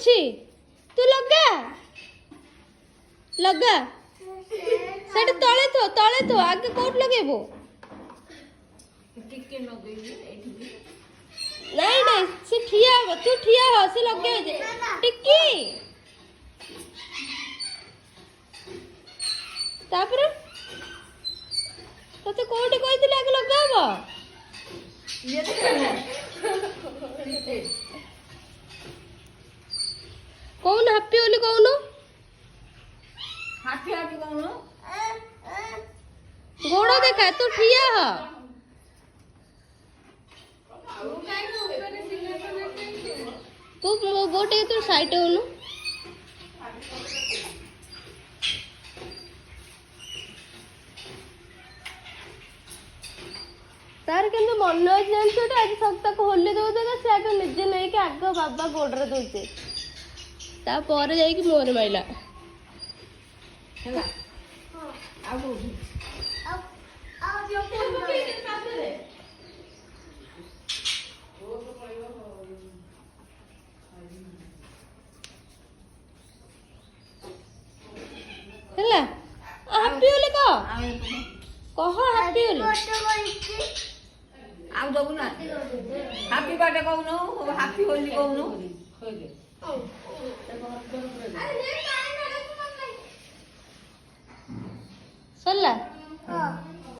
ଅଛି ତୁ ଲଗା ଲଗା ସେଠି ତଳେ ଥୋ ଆगे କୋଉଠି ଲଗେଇବୁ ନାଇଁ ନାଇଁ ସେ ଠିଆ ହବ ତୁ ଠିଆ ହ ସେ ଲଗେଇବ ଟିକି ତାପରେ ତତେ କୋଉଠି କହିଥିଲି ଆगे ଲଗା ହବ कौन हैप्पी होली कौन हैप्पी कौन गोड़ देखा तू ठिया ह तू गोटे तू साइड होनु तार किंतु मन अच्छे जानते आज सब होली दौद से आगे निजे नहीं कि आग बाबा गोड़े दौचे तापर जाइक मोर माइला ହେଲା ଆଉ ହେଲା हैप्पी होली कह हैप्पी होली ଆଉ ଦବୁ ନା ହାପି ବାର୍ଥଡେ କହୁନୁ ହାପି ହୋଲି କହୁନୁ सरला